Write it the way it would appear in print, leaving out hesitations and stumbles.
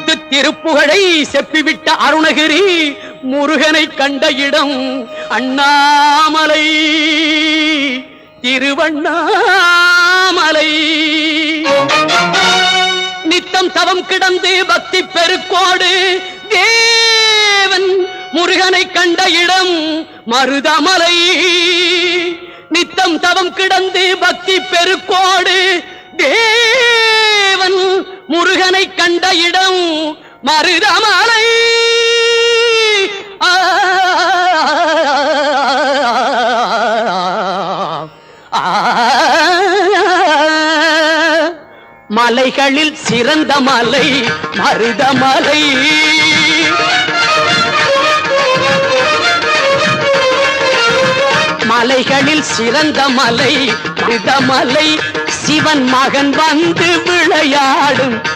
முத்து திருப்புகழை செப்பிவிட்ட அருணகிரி முருகனை கண்ட இடம் அண்ணாமலை திருவண்ணாமலை. நித்தம் தவம் கிடந்து பக்தி பெருக்கோடு தேவன் முருகனை கண்ட இடம் மருதமலை. நித்தம் தவம் கிடந்து பக்தி பெருக்கோடு தேவன் முருகனை கண்ட இடம் மருதமலை. மலைகளில் சிறந்த மலை மருதமலை. மலைகளில் சிறந்த மலை மருதமலை. சிவன் மகன் வந்து விளையாடும்